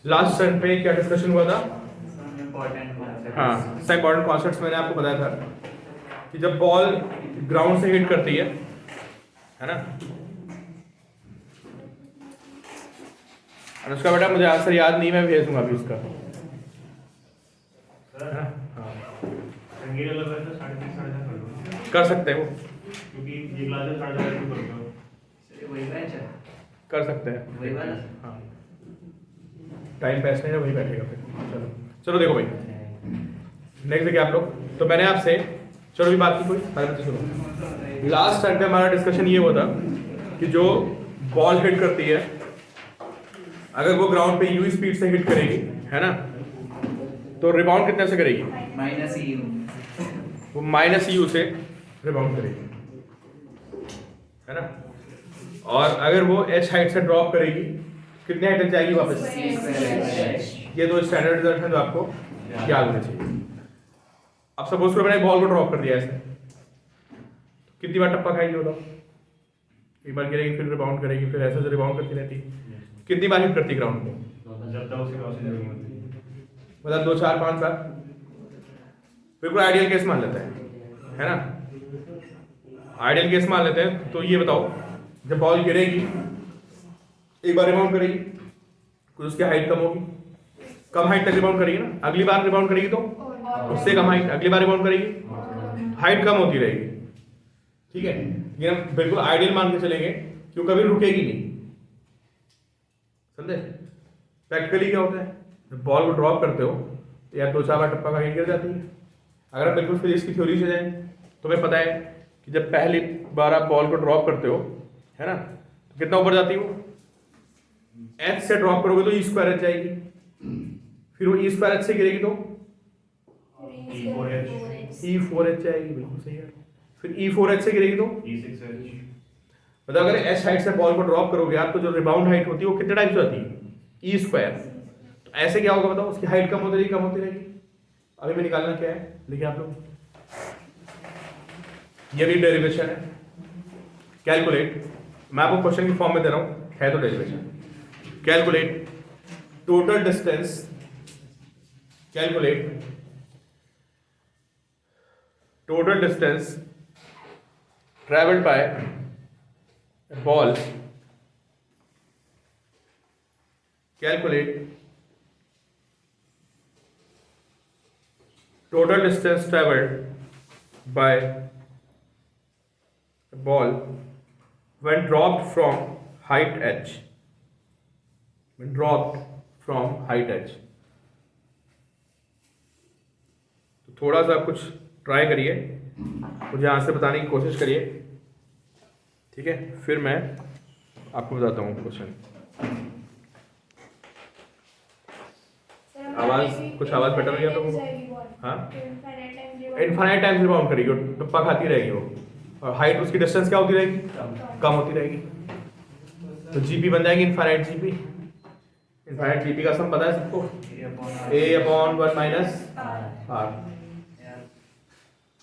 Last turn पे क्या discussion हुआ था? हाँ, सब इंपॉर्टेंट कॉन्सेप्ट्स मैंने आपको बताया था कि जब बॉल ग्राउंड से हिट करती है ना, और उसका बेटा मुझे आंसर याद नहीं, मैं भेज दूंगा अभी उसका, है ना? हाँ, कर सकते हैं वो, क्योंकि ये क्लास है 3:30 शुरू करते हो। वही बैच है, कर सकते हैं। वही वाला। हाँ, टाइम पैस नहीं है, वही बैठेगा फिर। चलो चलो देखो भाई, नेक्स्ट देखिए आप लोग। तो मैंने आपसे, चलो भी बात की कोई सारे बच्चे सुनो। लास्ट टाइम पे हमारा डिस्कशन ये हुआ था कि जो बॉल हिट करती है, अगर वो ग्राउंड पे यू स्पीड से हिट करेगी, है ना, तो रिबाउंड कितने से करेगी? -u। वो माइनस यू से रिबाउंड करेगी, है ना। और अगर वो एच हाइट से ड्रॉप करेगी, कितने हाइट तक जाएगी वापस? ये दो स्टैंडर्ड रिजल्ट हैं जो आपको याद होने चाहिए। अब सपोज करो मैंने बॉल को ड्रॉप कर दिया ऐसे, कितनी बार टप्पा खाएगी बताओ? एक बार गिरेगी, फिर रिबाउंड करेगी, फिर ऐसे रिबाउंड करती रहती, कितनी बार हिट करती ग्राउंड को? जब तक उसकी क्रॉसिंग नहीं होती। मतलब 2 4 5 बार। बिल्कुल आइडियल केस मान लेते हैं, है ना। आइडियल केस मान लेते हैं, तो ये बताओ, जब बॉल गिरेगी, एक बार रिबाउंड करेगी, कुछ उसकी हाइट कम होगी, कम हाइट तक रिबाउंड करेगी ना, अगली बार रिबाउंड करेगी तो उससे कम हाइट, अगली बार रिबाउंड करेगी, हाइट कम होती रहेगी, ठीक है। ये हम बिल्कुल आइडियल मान के चलेंगे कि वो कभी रुकेगी नहीं, समझे। प्रैक्टिकली क्या होता है, जब बॉल को ड्रॉप करते हो तो यार 2 4 बार टप्पा खा के गिर जाती है। अगर आप बिल्कुल फिजिक्स की थ्योरी से जाएं तो हमें पता है कि जब पहली बार आप बॉल को ड्रॉप करते हो, है ना, तो कितना ऊपर जाती है वो? एच से ड्रॉप करोगे तो ई स्क्वायर एच जाएगी, फिर वो ई स्क्वायर एच से गिरेगी तो ई फोर एच जाएगी, बिल्कुल सही है। फिर ई फोर एच से गिरेगी तो E6H। मतलब अगर एच हाइट से बॉल को ड्रॉप करोगे आप, तो जो रिबाउंड हाइट होती है वो कितने टाइप से होती है? E square. तो ऐसे क्या होगा बताओ, उसकी हाइट कम होती रहेगी, कम होती रहेगी। अभी मैं निकालना क्या है, देखिए आप लोग, ये भी डेरिवेशन है, कैलकुलेट, मैं आपको क्वेश्चन की फॉर्म में दे रहा हूं, है तो derivation. Calculate total distance, calculate total distance travelled by ball, calculate total distance traveled by a ball when dropped from height h, when dropped from height h। तो थोड़ा सा कुछ ट्राई करिए, मुझे आंसर बताने की कोशिश करिए, ठीक है, फिर मैं आपको बताता हूँ क्वेश्चन। आवाज, कुछ आवाज बेटर नहीं है आप लोगों को? हाँ, इनफाइनाइट टाइम्स रिबाउंड करेगी, वो टप्पा खाती रहेगी वो, और हाइट उसकी डिस्टेंस क्या होती रहेगी? कम होती रहेगी। तो जीपी बन जाएगी इनफाइनाइट जीपी। इनफाइनाइट जीपी का सम पता है सबको? a/1 माइनस r,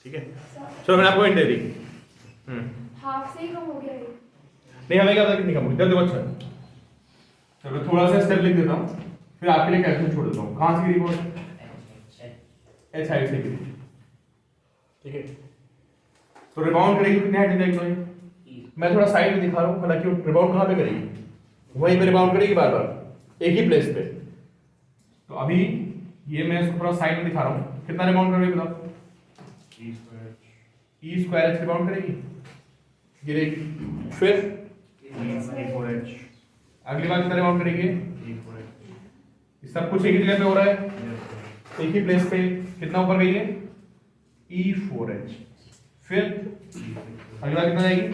ठीक है। चलो मैंने आपको हिंट दे दी। हाफ से ही कम हो गया ये। नहीं, हमें क्या पता कितनी कम होगी, देखो अच्छा। चलो थोड़ा सा स्टेप लिख देता हूँ, फिर आपके लिए कैलकुलेट छोड़ देता हूँ। कहाँ से गिरी बॉल? एच हाइट से गिरी, ठीक है। तो रिबाउंड करेगी कितने हाइट जाएगी? तो मैं थोड़ा साइड में दिखा रहा हूँ, हालांकि रिबाउंड कहाँ पे करेगी? वहीं पे रिबाउंड करेगी बार बार, एक ही प्लेस पे। तो अभी ये मैं इसको थोड़ा साइड में दिखा रहा हूँ, कितना रिबाउंड करेगी बताओ? ई स्क्वायर एच रिबाउंड करेगी, गिरेगी, फिर E4H। अगली बार कितना रिबाउंड करेगी? E4H। सब कुछ एक ही जगह पे हो रहा है, एक ही प्लेस पे, कितना ऊपर गई है? E4H। फिर अगली बार कितना जाएगी?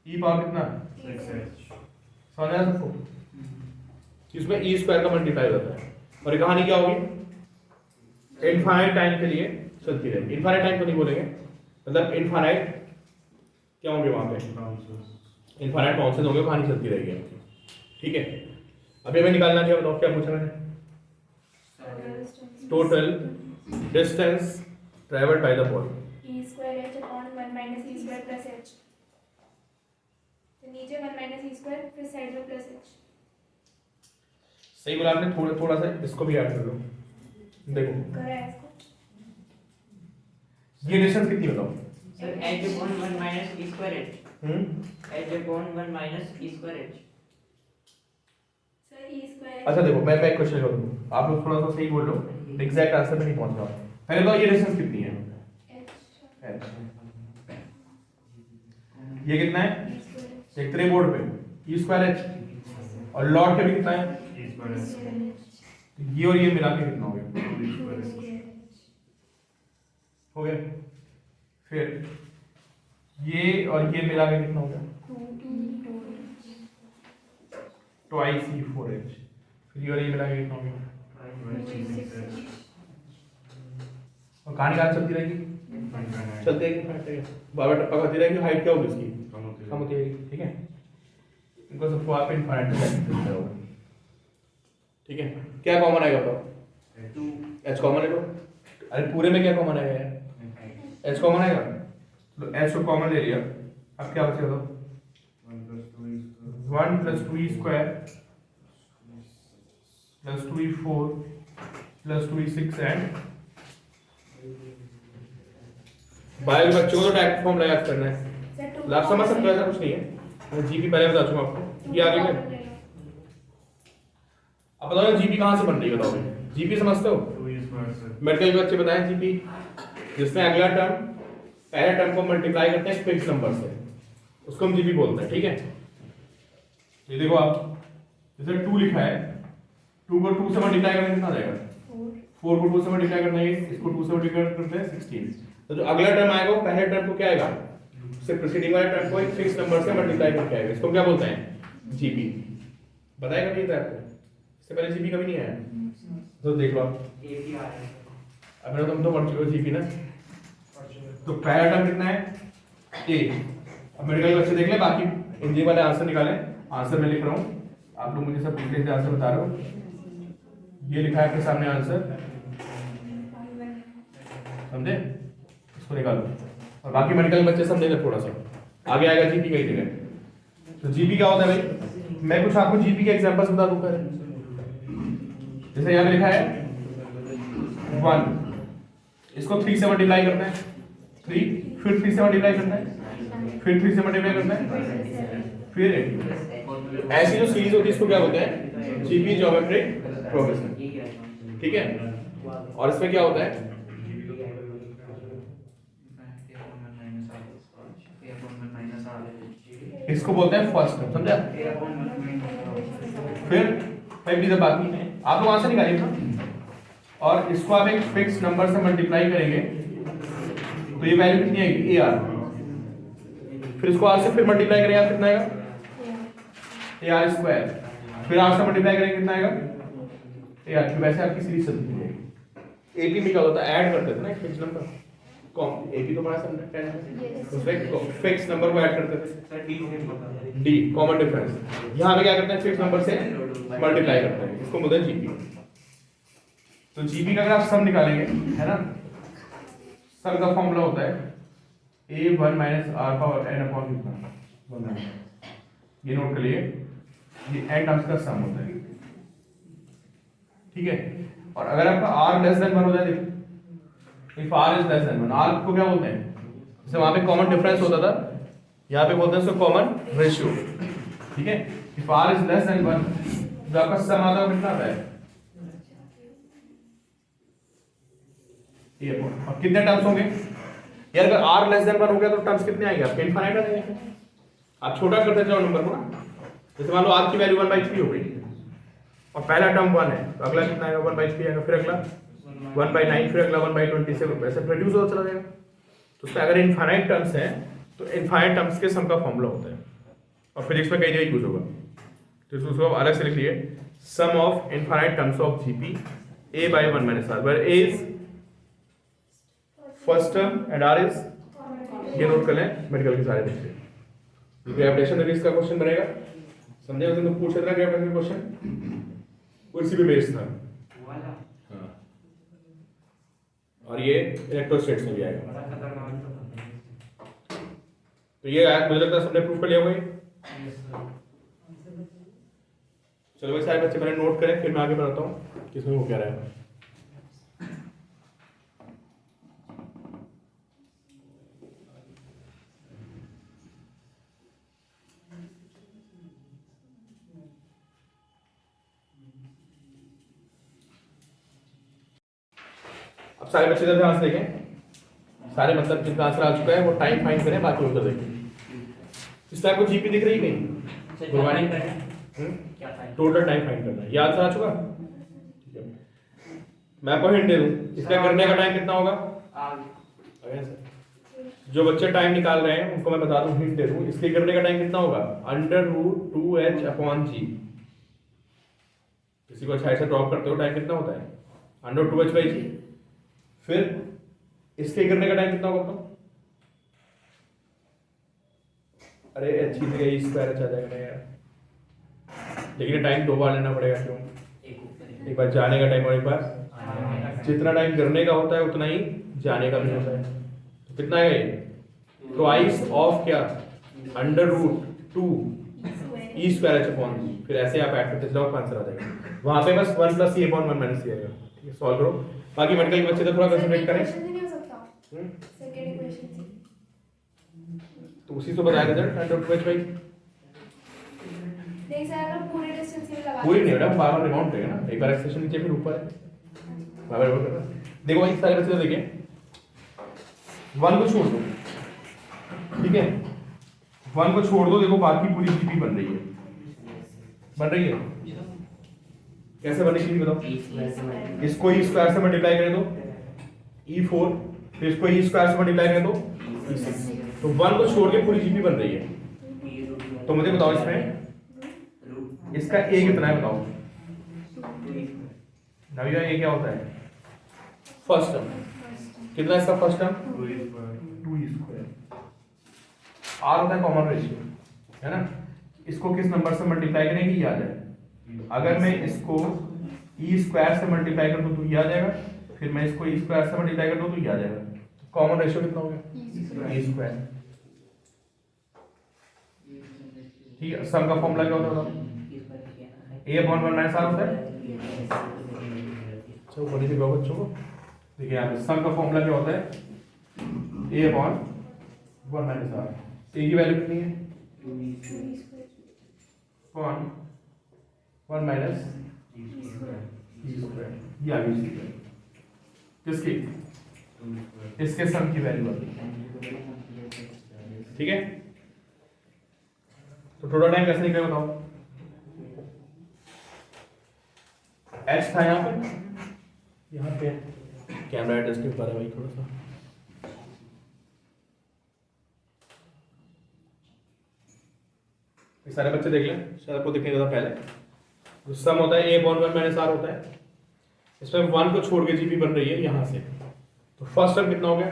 ई पावर कितना? 6H। समझ आया सबको? इसमें ई स्क्वायर का मल्टीप्लाई होता है, और ये कहानी क्या होगी? इनफाइनाइट टाइम के लिए चलती रहेगी। इनफाइनाइट टाइम तो नहीं बोलेंगे, मतलब इनफाइनाइट क्या होंगे वहां पे? इनफाइनाइट बाउंसेस होंगे, कहानी चलती रहेगी आपकी, ठीक है। अभी हमें निकालना क्या, बताओ क्या पूछा मैंने? Total distance travelled by the ball. e square h upon 1 minus e square plus h। तो नीचे 1 minus e square, फिर साइड में plus h। सही बोला आपने, थोड़ा थोड़ा सा इसको भी ऐड कर लो। देखो करा है इसको। ये डिस्टेंस कितनी बताओ? Sir h upon 1 minus e square h hmm h upon 1 minus e square h sir E square अच्छा देखो मैं एक क्वेश्चन करूँ, आप लोग थोड़ा सा सही बोल लो, एग्जैक्ट आंसर पे नहीं पहुंच रहा। पहले बताओ ये डिस्टेंस कितनी है? H H। ये कितना है? ई स्क्वायर एक तेरे बोर्ड पे ई स्क्वायर एच, और लॉट के भी कितना है? ई स्क्वायर एच तो ये और ये मिला के कितना हो गया? ई स्क्वायर एच हो गया। फिर ये और ये मिला के कितना हो गया? ट्वाइस ई 4h। फिर ये और ये मिला के कितना हो गया? और कहानी कहाँ चलती रहेगी? चलती रहेगी, बार बार टप्पा खाती रहेगी, हाइट क्या होगी इसकी? कम होती रहेगी, ठीक है। इनको सबको आप इनफाइनाइट करते हो, ठीक है। क्या कॉमन आएगा बताओ? एच कॉमन ले लो। अरे पूरे में क्या कॉमन आएगा यार? एच कॉमन आएगा, तो एच को कॉमन ले लिया, अब क्या बचेगा? तो 1 + 2e square + 2e4 + 2e6 and bio के बच्चों को तो डायरेक्ट फॉर्म याद करना है। लाभ समझ सकते हो, ऐसा कुछ नहीं है। मैं जीपी पहले बता चुका आपको, ये आगे में। अब बताओ जीपी कहाँ से बन रही है? बताओ जीपी समझते हो? 2e स्क्वायर सर मेडिकल के बच्चे बताएं जीपी, जिसमें अगला टर्म पहले टर्म को मल्टीप्लाई करते हैं फिक्स नंबर से, उसको हम जीपी बोलते हैं, ठीक है। ये देखो आप, जैसे 2 लिखा है, 2 को 2 से मल्टीप्लाई करने कितना जाएगा? 4 को 2 से मल्टीप्लाई करना है, इसको 2 से मल्टीप्लाई करते हैं 16। तो जो अगला टर्म आएगा वो पहले टर्म को क्या आएगा? उससे प्रीसीडिंग वाले टर्म को एक फिक्स नंबर से मल्टीप्लाई करके आएगा, इसको क्या बोलते हैं? जीपी। बताएगा नहीं था आपको? इससे पहले जीपी कभी नहीं आया, तो देख लो आप। अब तुम तो पढ़ चुके हो जीपी ना। तो पहला टर्म कितना है? ए। अब मेडिकल बच्चे देख ले, बाकी इंजीनियर वाले आंसर निकालें। आंसर मैं लिख रहा हूँ, आप लोग मुझे सब डिटेल से आंसर बता रहे हो। ये लिखा है आपके सामने आंसर, समझे? इसको निकालो, और बाकी मेडिकल बच्चे समझेंगे थोड़ा सा, आगे आएगा जीपी कई जगह। तो जीपी क्या होता है भाई? मैं कुछ आपको जीपी के एग्जांपल्स बता दूं। जैसे यहाँ पे लिखा है 1, इसको 3 से मल्टीप्लाई करना है, 3, फिर 3 से मल्टीप्लाई करना है, फिर 3 से मल्टीप्लाई करना है, फिर 8। ऐसी जो सीरीज होती है इसको क्या बोलते हैं? जीपी, ज्योमेट्रिक प्रोग्रेशन, ठीक है। और इसमें क्या होता है? इसको बोलते हैं फर्स्ट टर्म, समझा? फिर बाकी आप लोग आंसर निकालिए ना, और इसको आप एक फिक्स नंबर से मल्टीप्लाई करेंगे तो ये वैल्यू कितनी आएगी? AR। फिर इसको R से फिर मल्टीप्लाई करेंगे, कितना आएगा? AR square. फिर R से मल्टीप्लाई करेंगे, कितना आएगा? AR। फिर वैसे आपकी सीरीज चलती रहेगी। AP में क्या होता है? ऐड करते थे ना एक फिक्स नंबर, AP तो बड़ा समझते हैं, उसमें फिक्स नंबर को ऐड करते थे। D common difference. यहाँ पे क्या करते हैं? फिक्स नंबर से मल्टीप्लाई करते हैं, इसको बोलते हैं जीपी। तो जीपी का अगर आप सम निकालेंगे, है ना, सम का फॉर्मूला होता है A1 - R/n/, ये नोट कर लिए, ये n टर्म्स का सम होता है, ठीक है। और अगर आपका r <1 हो जाए, देखो if r is less than 1, r को क्या बोलते हैं? जैसे वहां पे कॉमन डिफरेंस होता था, यहाँ पे बोलते हैं उसको कॉमन रेशियो, ठीक है। If r is less than 1, जो आपका सम आता है कितना आता है? ये और कितने टर्म्स होंगे यार? अगर r less than 1 हो गया तो टर्म्स कितने आएंगे आपके? इनफाइनाइट आ जाएंगे। आप छोटा करते जाओ नंबर को ना, जैसे मान लो r की वैल्यू 1/3 हो गई, और पहला टर्म 1 है, तो अगला कितना आएगा? 1/3 आएगा, फिर अगला 1/9, फिर अगला 1/27, वैसे प्रोड्यूस होता चला जाएगा। तो उसमें अगर इनफाइनाइट टर्म्स हैं तो इनफाइनाइट टर्म्स के सम का फॉर्मूला होता है, और फिजिक्स में कई जगह यूज होगा, तो उसको आप अलग से लिख लिए, sum of infinite terms of GP A/1 - R, where A is first term and R is, ये नोट कर लें मेडिकल के सारे बच्चे। ग्रेविटेशन रिलीज का क्वेश्चन बनेगा, समझे? उस दिन तो पूछ रहा था ग्रेविटेशन क्वेश्चन, उसी पे बेस्ड था। हाँ, और ये इलेक्ट्रोस्टैटिक्स में भी आएगा। तो ये आया, मुझे लगता है सबने प्रूफ कर लिया होगा। चलो भाई सारे बच्चे पहले नोट करें, फिर मैं आगे बढ़ाता हूँ किसमें वो क्या रहा है। अब सारे बच्चे इधर ध्यान से देखें, सारे मतलब जिनका आंसर आ चुका है वो टाइम फाइंड करें, बाकी उत्तर देखें। इस टाइम को जीपी दिख रही नहीं, गुरबानी क्या फाइन? टोटल टाइम फाइंड करना है। ये आंसर आ चुका, ठीक है। मैं आपको हिंट दे दूं, इसका करने का टाइम कितना होगा? अगेन सर, जो बच्चे टाइम निकाल रहे हैं उनको मैं बता दूं, हिंट दे दूं, इसके करने का टाइम कितना होगा? √2h/g। किसी को अच्छा ऐसा ड्रॉप करते हो टाइम कितना होता है? √2h/g। फिर इसके करने का टाइम कितना होगा बताओ? अरे अच्छी जगह ई स्क्वायर अच्छा जाएगा यार, लेकिन टाइम 2 बार लेना पड़ेगा। क्यों? एक बार जाने का टाइम और एक बार, जितना टाइम करने का होता है उतना ही जाने का भी होता है। तो कितना है ये? ट्वाइस ऑफ क्या? √2 ई स्क्वायर/g। फिर ऐसे आप ऐड करते जाओ, आंसर आ जाएगा। वहां पे बस 1 + c/1 माइनस c आएगा। ठीक है, सॉल्व करो। बाकी मेडिकल के बच्चे तो थोड़ा कंसंट्रेट करें। नहीं हो सकता सेकंड इक्वेशन से, तो उसी से बताया था √2h/। नहीं सर अगर पूरे डिस्टेंस में लगा पूरी नहीं बेटा, बार बार रिमाउंट करेगा ना, एक बार एक्सप्रेशन नीचे फिर ऊपर है, बार बार रिमाउंट करना। देखो भाई सारे बच्चे देखिए, 1 को छोड़ दो, ठीक है, 1 को छोड़ दो, देखो बाकी पूरी जीपी बन रही है। कैसे बनेगी जीपी बताओ? इसको ई स्क्वायर से मल्टीप्लाई करें तो E4, फिर इसको ई स्क्वायर से मल्टीप्लाई करें तो E6। तो 1 को छोड़ के पूरी जीपी बन रही है। तो मुझे बताओ इसमें इसका ए कितना है बताओ? नवीरा ए क्या होता है? First term. कितना है इसका फर्स्ट टर्म? 2e²। आर होता है कॉमन रेशियो, है ना। इसको किस नंबर से मल्टीप्लाई करेंगे ये आ जाए। अगर मैं इसको e² से मल्टीप्लाई कर दूं तो ये आ जाएगा, फिर मैं इसको e² से मल्टीप्लाई कर दूं तो ये आ जाएगा। कॉमन रेशियो कितना हो गया? e²। ठीक है, सम का फॉर्मूला क्या होता है बताओ? a/1 - r होता है। अच्छा बड़ी सी बच्चों को देखिए, यहाँ पे सम का फॉर्मूला क्या होता है? a/1 - r। a की वैल्यू कितनी है? 1 - e²। ये आ गई किसकी? इसके सम की वैल्यू आ गई। ठीक है, तो टोटल टाइम कैसे निकलेगा बताओ? एच था यहाँ पे कैमरा एडजस्ट कर पा रहा है भाई थोड़ा सा। ये सारे बच्चे देख लें, शायद आपको दिखने ज़्यादा पहले। जो सम होता है a/1 - r होता है, इसमें 1 को छोड़ के जीपी बन रही है यहाँ से। तो फर्स्ट टर्म कितना हो गया?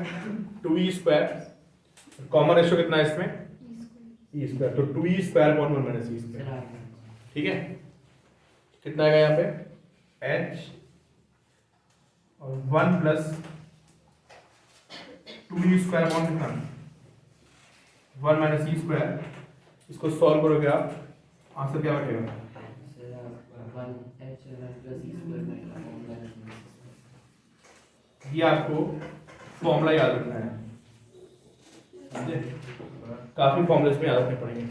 2e²। कॉमन रेशियो कितना है इसमें? e²। तो 2e²/1 - e²। ठीक है, कितना आएगा यहाँ पे? h और 1 + 2e² बॉन्ड कितना? 1 - e²। इसको सॉल्व करोगे आप, आंसर क्या बैठेगा? ये आपको फॉर्मूला याद रखना है, समझे? काफी फॉर्मूले इसमें याद रखने पड़ेंगे।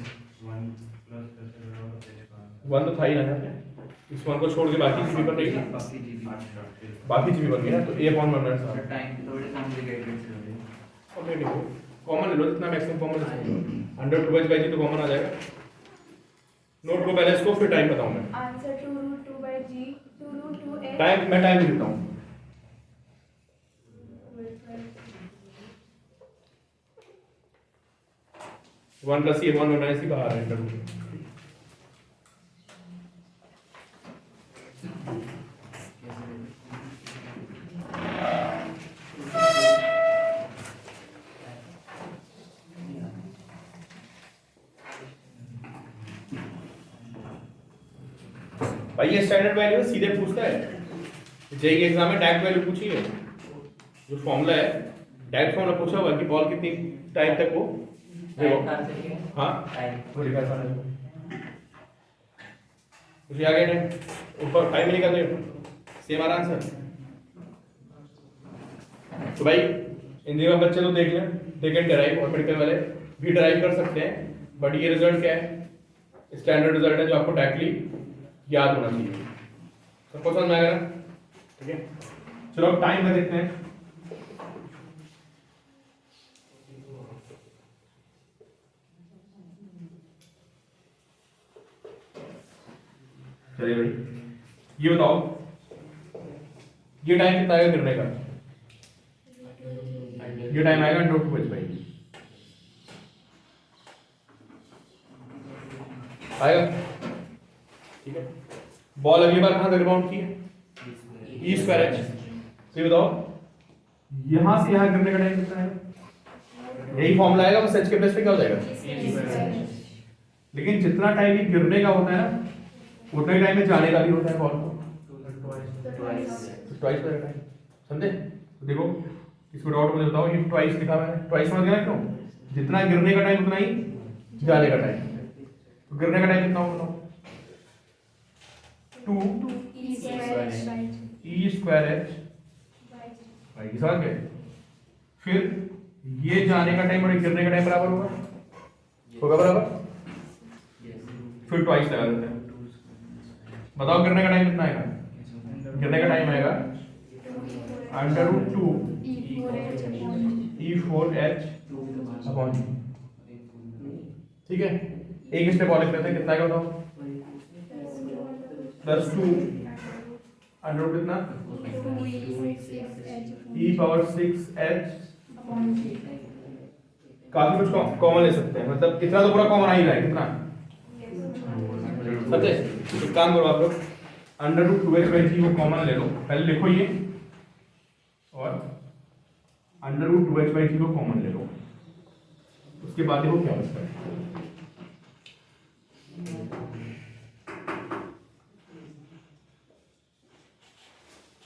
1 तो था ही ना यहाँ पे, इस 1 को छोड़ के बाकी जीबी बन रही है, बाकी जीबी बन गई ना। तो a/1 - r कॉमन ले लो, जितना मैक्सिमम कॉमन ले सकते हो। 2/g तो कॉमन आ जाएगा। नोट को पहले इसको, फिर टाइम बताऊं मैं। Answer 2√2/g 2√2h। टाइम मैं टाइम लिखता हूं। वन प्लस a/1 - c बाहर है। भाई ये स्टैंडर्ड वैल्यू सीधे पूछता है, जेईई एग्जाम में डायरेक्ट वैल्यू पूछी है। जो फॉर्मूला है डायरेक्ट फॉर्मूला पूछा हुआ कि बॉल कितनी टाइम तक वो देखो। हाँ वो लिखा है। मुझे आ गया टाइम, ऊपर टाइम नहीं करते सेम आ रहा आंसर। तो भाई इंजीनियर बच्चे तो देख लें, दे कैन डिराइव, और मेडिकल वाले भी डिराइव कर सकते हैं, बट ये रिजल्ट क्या है, स्टैंडर्ड रिजल्ट है जो आपको डायरेक्टली याद होना चाहिए। सबको समझ में आ गया ना? ठीक है, चलो अब टाइम में देखते हैं। चलिए भाई ये बताओ, ये टाइम कितना आएगा गिरने का? ये टाइम आएगा अंडर रूट 2h/g आएगा। ठीक है, बॉल अगली बार कहां तक रिबाउंड की है? E square H. तो ये बताओ यहां से यहां गिरने का टाइम कितना है? यही फॉर्मूला आएगा, बस एच के प्लेस पे क्या हो जाएगा? लेकिन जितना टाइम ये गिरने का होता है ना, उतना ही टाइम में जाने का भी होता है बॉल को, ट्वाइस का टाइम। समझे? तो देखो इसको डॉट में बताओ, ये ट्वाइस लिखा हुआ है, ट्वाइस समझ गया क्यों? जितना गिरने का टाइम उतना ही जाने का टाइम। तो गिरने का टाइम कितना होगा बताओ? 2 ई स्क्वायर एच बाई, समझ गए? फिर ये जाने का टाइम और ये गिरने का टाइम बराबर होगा, बराबर? फिर ट्वाइस लगा देते हैं। बताओ गिरने का टाइम कितना आएगा? गिरने का टाइम आएगा under root 2 E4H upon G। ठीक है, एक स्टेप और लिख लेते हैं, कितना आएगा बताओ? +2 अंडर रूट कितना? E⁻�6H। काफी कुछ कॉमन ले सकते हैं, मतलब कितना तो पूरा कॉमन आ ही रहा है, कितना? समझे? एक काम करो आप लोग, अंडर रूट 2h/g को कॉमन ले लो, पहले लिखो ये, और अंडर रूट 2h/g को कॉमन ले लो, उसके बाद देखो क्या होता है।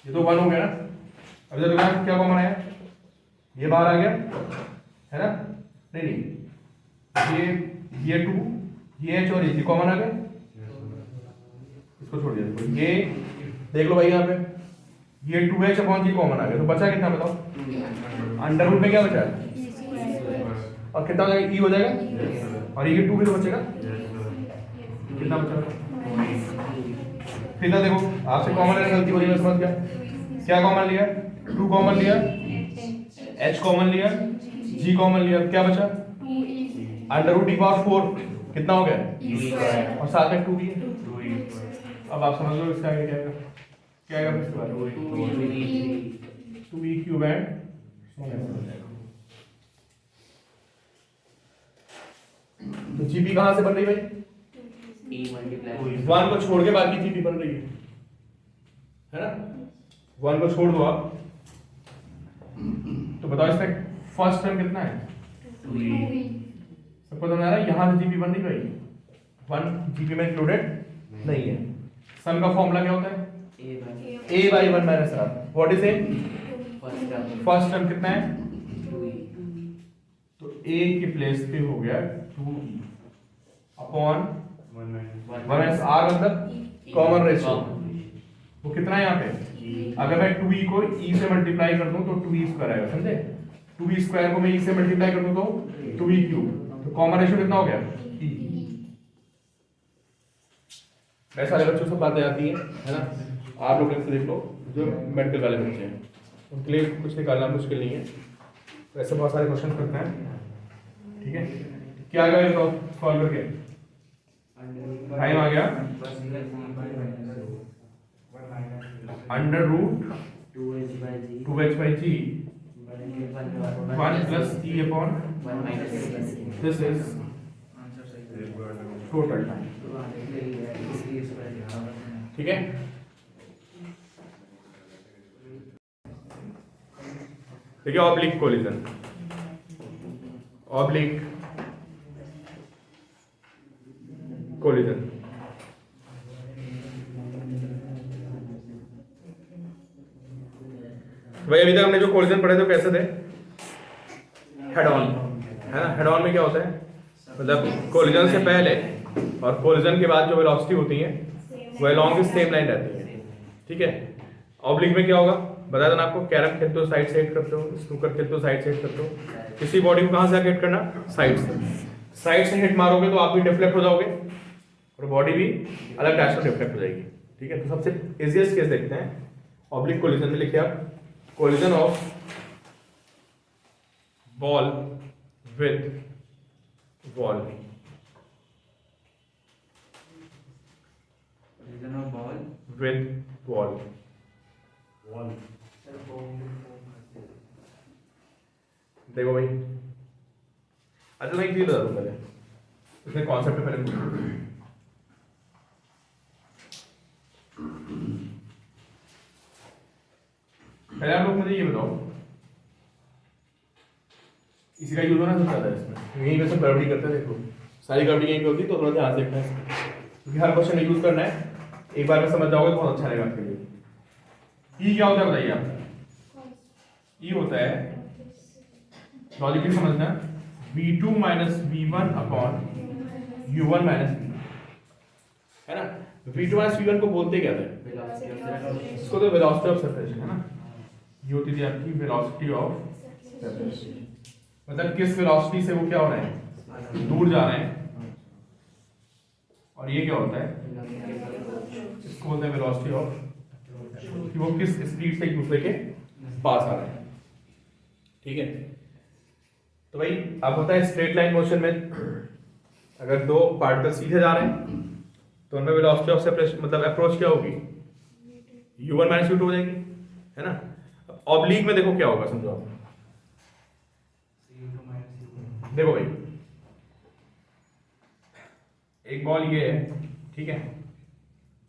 ये तो 1 हो गया ना, अभी तक क्या कॉमन आया? ये बाहर आ गया है ना? नहीं, ये 2, ये h और ये कॉमन आ गया, इसको छोड़ दिया। देखो ये देख लो भाई, यहाँ पे ये 2h/g कॉमन आ गया, तो बचा कितना बताओ? अंडर रूट में क्या बचा है? और कितना हो जाएगा? ई हो जाएगा, और ये 2 भी तो बचेगा, कितना बचा? फिर देखो आपसे कॉमन है, गलती हो रही है, समझ गया? क्या कॉमन लिया? 2 कॉमन लिया, h कॉमन लिया, g कॉमन लिया, क्या बचा? अंडर रूट E⁻⁴ कितना हो गया? और साथ में 2 भी है। अब आप समझ लो इसका आगे क्या आएगा? क्या आएगा इसके बाद? 2e³ एंड तो जीपी कहां से बन रही है भाई? 1 को छोड़ के बाकी जीपी बन रही है ना? 1 को छोड़ दो आप, तो बताओ इसका फर्स्ट टर्म कितना है? सबको समझ आ रहा है? यहां से जीपी बन रही भाई, 1 जीपी में इंक्लूडेड नहीं है। सम का फॉर्मूला क्या होता है? a/1 - r। What is a? First term कितना है? तो a की प्लेस पे हो गया 2e अपॉन 1 - r, मतलब कॉमन रेशियो। वो कितना है यहाँ पे? अगर मैं 2e को e से मल्टीप्लाई कर दूं तो 2e² आएगा, समझे? 2e² को मैं e से मल्टीप्लाई कर दूं तो 2e³, तो कॉमन रेशियो कितना हो गया? e। वैसे वाले बच्चों से बातें आती है ना? आप लोग से देख लो, जो मेडिकल वाले बच्चे हैं उनके लिए कुछ निकालना मुश्किल नहीं है, वैसे बहुत सारे क्वेश्चन करते हैं। ठीक है, क्या आ गया बताओ सॉल्व करके? टाइम आ गया under root 2h/g 1 + e/1 this is total time. ठीक है, देखिए ऑब्लिक कोलिजन, ऑब्लिक कोलिजन। भाई अभी तक हमने जो कोलिजन पढ़े थे कैसे थे? हेड ऑन, है ना? हेड ऑन में क्या होता है? मतलब कोलिजन से पहले और कोलिजन के बाद जो वेलोसिटी होती है वो अलॉन्ग द सेम लाइन रहती है, ठीक है। ऑब्लिक में क्या होगा बता देना आपको, कैरम खेलते हो साइड से हिट करते हो, स्नूकर खेलते हो साइड से हिट करते हो, किसी बॉडी को कहाँ से हिट करना, साइड से। साइड से हिट मारोगे तो आप भी डिफ्लेक्ट हो जाओगे और बॉडी भी अलग डायरेक्शन में डिफ्लेक्ट हो जाएगी, ठीक है। तो सबसे इजीएस्ट केस देखते हैं, ऑब्लिक कोलिजन में लिखिए आप, collision of ball with wall. Collision of ball. With wall, wall देखो भाई, अच्छा मैं एक चीज बता दूं पहले, इसमें कॉन्सेप्ट पहले पहले आप लोग मुझे ये बताओ, इसी का यूज होना सबसे ज्यादा है इसमें, यहीं पे सब गड़बड़ी करते हैं। देखो सारी गड़बड़ी यहीं पे होती है, तो थोड़ा ध्यान से देखना है इसमें, क्योंकि हर क्वेश्चन में यूज करना है। एक बार में समझ जाओगे तो बहुत अच्छा रहेगा आपके लिए। ई क्या होता है बताइए आप, ई होता है लॉजिकली समझना, v2 minus v1 upon u1 minus v, है ना। v2 माइनस v1 को बोलते क्या थे, Velocity of separation. इसको तो वेलोसिटी ऑफ सेपरेशन, है ना। ये होती थी आपकी वेलोसिटी ऑफ सेपरेशन, मतलब किस वेलोसिटी से वो क्या हो रहे हैं, दूर जा रहे हैं। और ये क्या होता है, इसको बोलते हैं वेलोसिटी ऑफ, कि वो किस स्पीड से एक दूसरे के पास आ रहे हैं, ठीक है। तो भाई अब होता है स्ट्रेट लाइन मोशन में, अगर दो पार्टिकल सीधे जा रहे हैं तो उनमें वेलोसिटी ऑफ सेपरेशन मतलब अप्रोच क्या होगी, u1 माइनस u2 हो जाएगी, है ना। ऑब्लिक में देखो क्या होगा, समझो आप, देखो भाई एक बॉल ये है, ठीक है,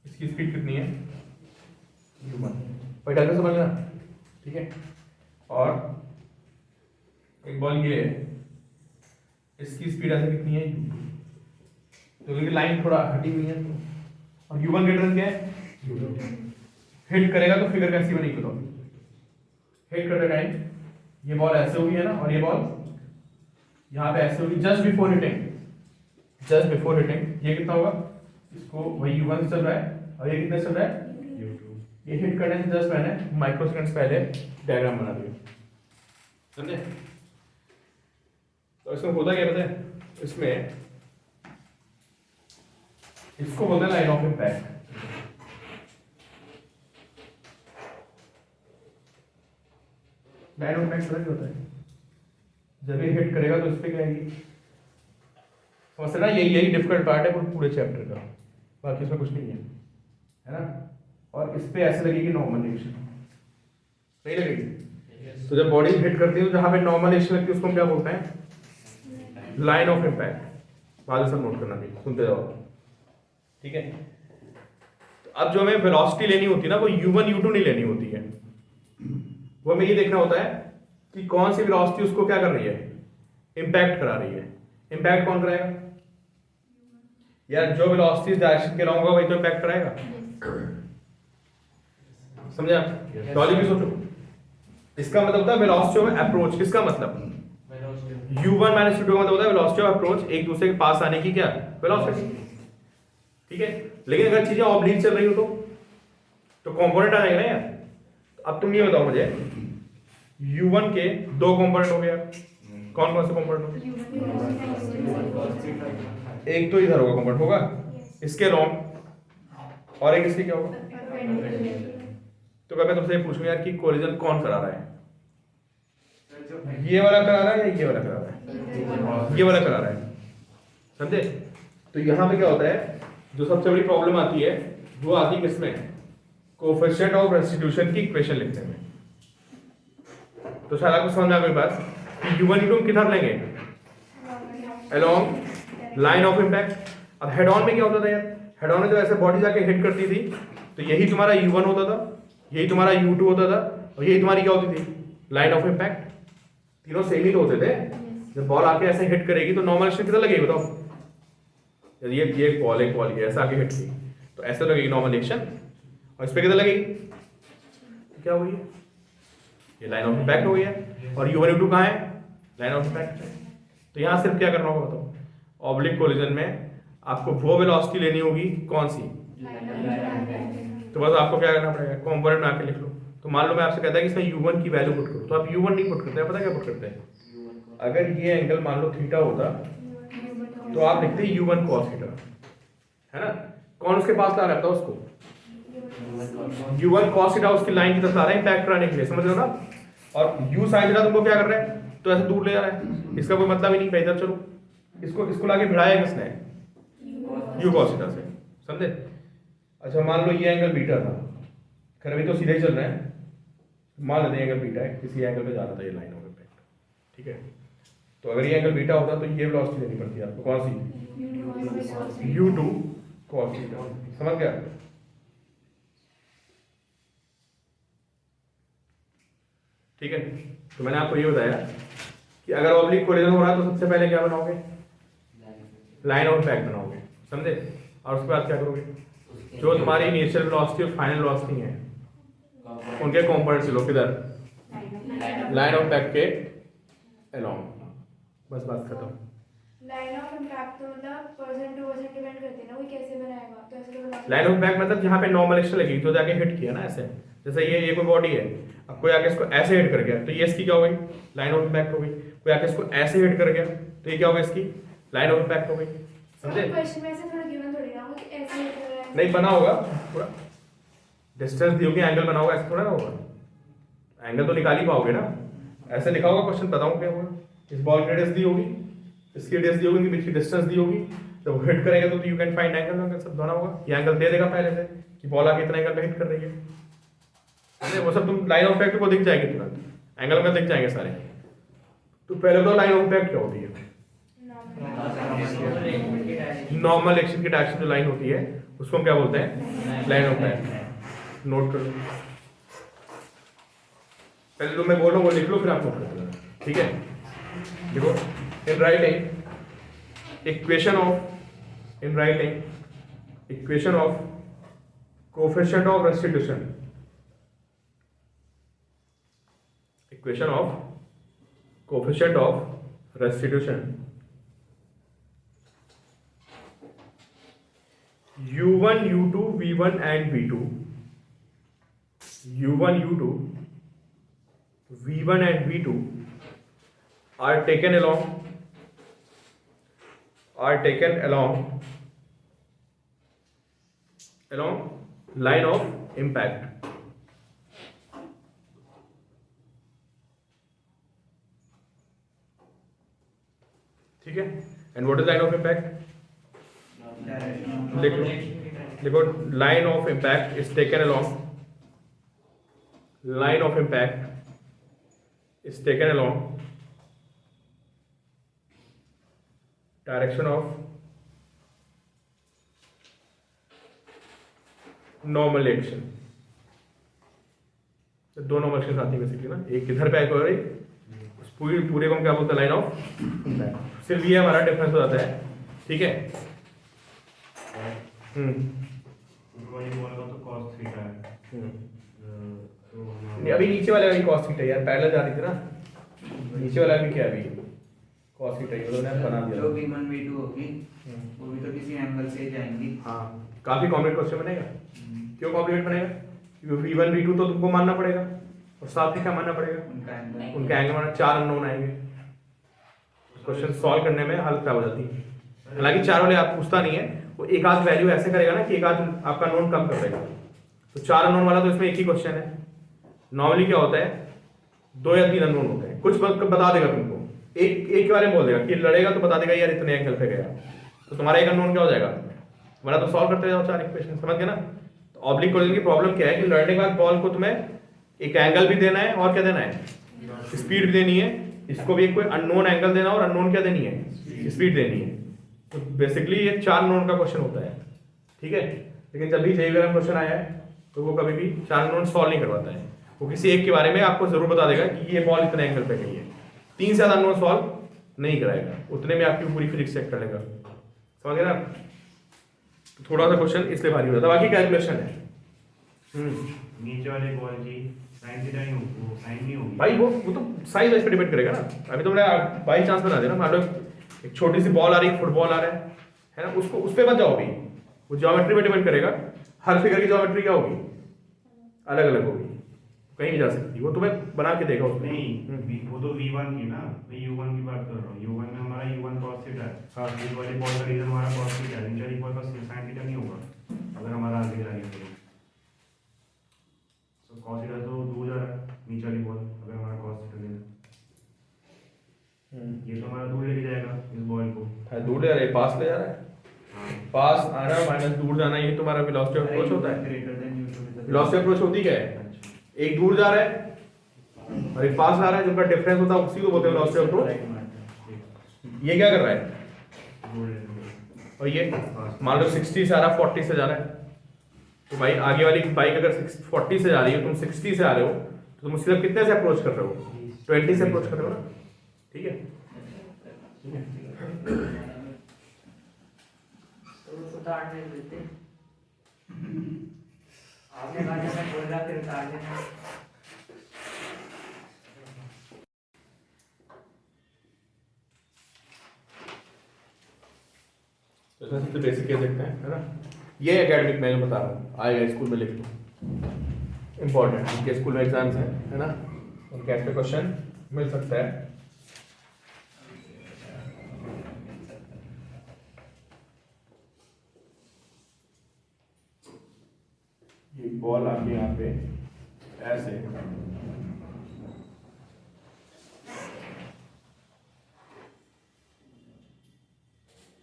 इसकी स्पीड कितनी है u1, भाई ढंग से समझना, ठीक है। और एक बॉल ये है, इसकी स्पीड ऐसे कितनी है u2, तो क्योंकि लाइन थोड़ा हटी हुई है तो, और u1 ग्रेटर क्या है u2, हिट करेगा तो फिगर कैसी बनेगी बताओ, हिट करते टाइम ये बॉल ऐसे होगी, है ना, और ये बॉल यहाँ पे ऐसे होगी just before hitting, just before hitting ये कितना होगा, इसको वही u1 से चल रहा है और ये कितने से चल रहा है u2, ये हिट करने से जस्ट मैंने माइक्रोसेकंड्स पहले डायग्राम बना दिया, समझे। तो इसमें होता क्या पता है, इसमें इसको बोलते हैं line of impact, line of impact पता क्या होता है, जब ये हिट करेगा तो इस पे क्या आएगी, समझते ना, यही डिफिकल्ट पार्ट है पूरे चैप्टर का, बाकी इसमें कुछ नहीं है ना। और इस पे ऐसे लगेगी नॉर्मल रिएक्शन, नहीं लगेगी। तो जब बॉडी हिट करती है तो जहां पे नॉर्मल रिएक्शन लगती है उसको हम क्या बोलते हैं, लाइन ऑफ इम्पैक्ट। बाद में सब नोट करना भी, सुनते जाओ, ठीक है। तो अब जो हमें वेलोसिटी लेनी होती है ना, वो u1 u2 नहीं लेनी होती है, वो हमें ये देखना होता है कि कौन सी वेलोसिटी उसको क्या कर रही है, इम्पैक्ट करा रही है। इम्पैक्ट कौन कराएगा यार, जो वेलोसिटी इस डायरेक्शन के रॉन्ग होगा वही तो इम्पैक्ट कराएगा, समझे आप। लॉजिक भी सोचो, इसका मतलब होता है वेलोसिटी ऑफ अप्रोच, किसका मतलब u1 माइनस u2 का मतलब होता है वेलोसिटी ऑफ अप्रोच, एक दूसरे के पास आने की क्या वेलोसिटी, ठीक है। लेकिन अगर चीजें ऑब्लिक चल रही हो तो कंपोनेंट आ जाएगा ना यार। अब तुम ये बताओ मुझे, u1 के दो कंपोनेंट हो गया, कौन कौन से कंपोनेंट होंगे, एक तो इधर होगा कंपोनेंट होगा इसके रॉन्ग, और एक इसके क्या होगा। तो कभी तुमसे ये पूछूंगा यार कि कोलिजन कौन करा रहा है, ये वाला करा रहा है या ये वाला करा रहा है, ये वाला करा रहा है, समझे। तो यहाँ पे क्या होता है, जो सबसे बड़ी प्रॉब्लम आती है वो आती है किसमें, कोएफिशिएंट ऑफ रेस्टिट्यूशन की इक्वेशन लिखने में। तो शायद आपको समझ में आ गई बात कि u1 u2 किधर लेंगे, अलोंग लाइन ऑफ इम्पैक्ट। अब हेड ऑन में क्या होता था यार, हेड ऑन में जब ऐसे बॉडी जाके हिट करती थी तो यही तुम्हारा u1 होता था, यही तुम्हारा u2 होता था, और यही तुम्हारी क्या होती थी, लाइन ऑफ इम्पैक्ट। तीनों सेम ही तो होते थे। जब बॉल आके ऐसे हिट करेगी तो नॉर्मल एक्शन कितना लगेगी बताओ, यदि ये एक बॉल ये ऐसा आके हिट की तो ऐसे लगेगी नॉर्मल एक्शन, और इस पे कितना लगेगी, क्या हुई, ये लाइन ऑफ इम्पैक्ट हो गया। और u1 u2 कहाँ है, लाइन ऑफ इम्पैक्ट। तो यहाँ सिर्फ क्या करना होगा बताओ, ऑब्लिक कोलिजन में आपको वो वेलोसिटी लेनी होगी कौन सी, तो बस आपको क्या करना पड़ेगा, कंपोनेंट में आके लिख लो। तो मान लो मैं आपसे कहता है कि इसमें u1 की वैल्यू पुट करो, तो आप u1 नहीं पुट करते हैं, पता क्या पुट करते हैं, अगर ये एंगल मान लो थीटा होता तो आप लिखते हैं u1 cos थीटा, है ना। कौन उसके पास ला रहा था उसको, u1 cos थीटा उसकी लाइन की तरफ ला रहा है इम्पैक्ट कराने के लिए, समझ रहे हो ना। और u sin थीटा तुमको क्या कर रहा है, तो ऐसे दूर ले जा रहा है, इसका कोई मतलब ही नहीं भाई, इधर चलो, इसको लाके भिड़ाया किसने, u cos थीटा से, समझे। अच्छा मान लो ये एंगल बीटा था, खैर अभी तो सीधे ही चल रहे हैं, मान लेते हैं एंगल बीटा है, किसी एंगल पे जाना था ये लाइन ऑफ इम्पैक्ट, ठीक है। तो अगर ये एंगल बीटा होता तो ये वेलोसिटी देनी पड़ती है आपको, कौन सी, u2 cos थीटा, समझ गया। ठीक है, तो मैंने आपको ये बताया कि अगर ऑब्लिक कोलिजन हो रहा है तो सबसे पहले क्या बनाओगे, लाइन ऑफ इम्पैक्ट बनाओगे, समझे। और उसके बाद क्या करोगे, जो तुम्हारी इनिशियल वेलोसिटी और फाइनल वेलोसिटी है उनके कंपोनेंट्स लो, किधर, लाइन ऑफ इम्पैक्ट के अलोंग, बस बात खत्म। लाइन ऑफ इम्पैक्ट तो मतलब पर्सन टू पर्सन डिपेंड करती है ना, वो कैसे बनाएगा, तो ऐसे तो लाइन ऑफ इम्पैक्ट मतलब जहाँ पे नॉर्मल एक्शन लगेगी तो जाके हिट किया ना ऐसे, जैसे ये कोई बॉडी है, अब कोई आके इसको ऐसे हिट कर गया तो ये इसकी क्या हो गई, लाइन ऑफ इम्पैक्ट हो गई। कोई आके इसको ऐसे हिट कर गया तो ये क्या हो गया, इसकी लाइन ऑफ इम्पैक्ट हो गई, समझे। क्वेश्चन में ऐसे थोड़ा गिवन थोड़ी ना हो कि ऐसे ही कर रहा है, नहीं बना होगा पूरा, डिस्टेंस दी होगी, एंगल बना होगा, ऐसे थोड़ा ना होगा, एंगल तो निकाल ही पाओगे ना, ऐसे लिखा होगा क्वेश्चन, बताऊं क्या होगा, इस बॉल की रेडियस दी होगी, इसकी रेडियस दी होगी, इनके बीच की डिस्टेंस दी होगी, जब हिट करेगा तो यू कैन फाइंड एंगल, सब बना होगा, ये एंगल दे देगा पहले से कि बॉल आके इतना एंगल पे हिट कर रही है, अरे वो सब तुम लाइन ऑफ इम्पैक्ट को दिख जाएगी तुरंत, एंगल में दिख जाएंगे सारे। तो पहले तो लाइन ऑफ इम्पैक्ट क्या होती है, नॉर्मल एक्शन की डायरेक्शन जो लाइन होती है उसको हम क्या बोलते हैं, लाइन ऑफ इम्पैक्ट। नोट कर लो, पहले जो मैं बोल रहा हूँ वो लिख लो, फिर आप नोट कर लो, ठीक है। देखो, in writing equation of coefficient of restitution, equation of coefficient of restitution, u1 u2 v1 and v2, u1 u2 v1 and v2 are taken along line of impact, ठीक है। And what is line of impact, लिखो line of impact is taken along, line of impact is taken along direction of normal action। तो दो normal action आती है basically ना, एक इधर पे आएगा और एक उस पूरे को हम क्या बोलते हैं, लाइन ऑफ इम्पैक्ट। सिर्फ ये हमारा डिफरेंस हो जाता है, ठीक है। तो cos थीटा है, अभी नीचे वाले भी cos थीटा यार, पैरेलल जा रही थी ना, नीचे वाला भी क्या है, अभी cos थीटा ये उन्होंने बना दिया। जो v1 v2 होगी वो भी तो किसी एंगल से जाएंगी। हाँ, काफी कॉम्प्लिकेट क्वेश्चन बनेगा। क्यों कॉम्प्लिकेट बनेगा, क्योंकि v1 v2 तो तुमको मानना पड़ेगा, और साथ में क्या मानना पड़ेगा, उनका एंगल मानना, 4 अननोन आएंगे, क्वेश्चन सॉल्व करने में हालत खराब हो जाती है। हालांकि 4 वाले आप पूछता नहीं है, वो एक आध वैल्यू ऐसे करेगा ना कि एक आध आपका नोन कम कर देगा। तो 4 अननोन वाला तो इसमें एक ही क्वेश्चन है। नॉर्मली क्या होता है, 2 या 3 अननोन होते हैं, कुछ बता देगा तुमको, एक के बारे में बोल देगा कि लड़ेगा तो बता देगा यार इतने एंगल पे गया, तो तुम्हारा एक अननोन क्या हो जाएगा, तुम्हारा तो सॉल्व करते जाओ 4 इक्वेशन, समझ गए ना। तो ऑब्लिक कोलिजन की प्रॉब्लम क्या है कि लड़ने के बाद बॉल को तुम्हें एक एंगल भी देना है और क्या देना है, स्पीड भी देनी है, इसको भी एक कोई अननोन एंगल देना और अननोन क्या देनी है, स्पीड देनी है। तो बेसिकली ये 4 अननोन का क्वेश्चन होता है, ठीक है। लेकिन जब भी जेईई का क्वेश्चन आया है तो वो कभी भी 4 अननोन सॉल्व नहीं करवाता है, वो किसी एक के बारे में आपको जरूर बता देगा कि ये बॉल इतने एंगल पे गई है, 3 से ज्यादा अननोन सॉल्व नहीं कराएगा, उतने में आपकी पूरी फिजिक्स चेक कर लेगा, समझ गए ना। तो थोड़ा सा क्वेश्चन इसलिए भारी हो जाता है, बाकी कैलकुलेशन है। नीचे वाले बॉल की साइन थीटा नहीं होगी, वो साइन नहीं होगी भाई, वो तो साइज वाइज पे डिपेंड करेगा ना। अभी तो मैंने बाई चांस बना दिया ना, मान लो एक छोटी सी बॉल आ रही है, फुटबॉल आ रहा है ना, उसको उस पे मत जाओ, भी वो ज्योमेट्री पे डिपेंड करेगा। हर फिगर की ज्योमेट्री क्या होगी, अलग अलग होगी, कहीं नहीं जा सकती। वो तुम्हें बना के देगा उसमें। नहीं वो तो V1 की ना, मैं U1 की बात कर रहा हूँ। U1 में हमारा U1 cos थीटा है। हाँ। इस वाले बॉल का रीजन हमारा cos थीटा है। नीचे वाली बॉल का sin थीटा नहीं होगा अगर हमारा आगे जा रही है तो cos थीटा तो दूर जा रहा है नीचे वाली बॉल, अगर हमारा cos थीटा लेना ये तो हमारा दूर लेके जाएगा इस बॉल को। दूर ले जा रहा है, पास ले जा रहा है। पास आना माइनस दूर जाना, ये तुम्हारा वेलोसिटी अप्रोच होता है। वेलोसिटी अप्रोच होती क्या है, एक दूर जा रहा है और एक पास आ रहा है, जिनका डिफरेंस होता है उसी को बोलते हैं वेलोसिटी अप्रोच। ये क्या कर रहा है, और ये मान लो 60 से आ रहा, 40 से जा रहा है, तो भाई आगे वाली बाइक अगर 40 से जा रही है, तुम 60 से आ रहे हो, तो तुम सिर्फ कितने से अप्रोच कर रहे हो, 20 से अप्रोच कर रहे हो ना। ठीक है, तो उतारने देते आपने कहा जब मैं बोल रहा फिर उतार देना। तो इसमें सबसे बेसिक क्या देखते हैं, है ना। ये एकेडमिक मैं जो बता रहा हूँ, आएगा स्कूल में लिख लो, इम्पोर्टेंट, उनके स्कूल में एग्जाम्स हैं, है ना, उनके ऐसे क्वेश्चन मिल सकता है। ये बॉल आके यहाँ पे ऐसे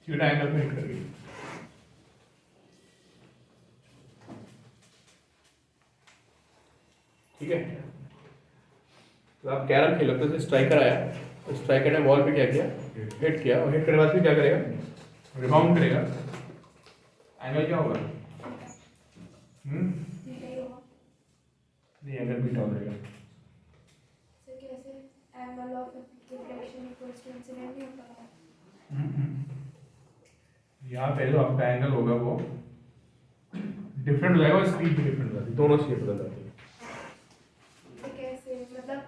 थीटा एंगल में हिट कर गई। ठीक है, तो आप कैरम खेलो तो स्ट्राइकर आया, तो स्ट्राइकर ने बॉल पे क्या किया, हिट किया, और हिट करने के बाद फिर क्या करेगा, रिबाउंड करेगा। एंगल क्या होगा, नहीं एंगल बीटा हो जाएगा। सर कैसे angle of reflection equals to incident नहीं होता है? यहाँ पे जो आपका एंगल होगा वो डिफरेंट हो जाएगा और स्पीड भी डिफरेंट हो जाती है, दोनों चीजें बदल जाती है। तो कैसे, मतलब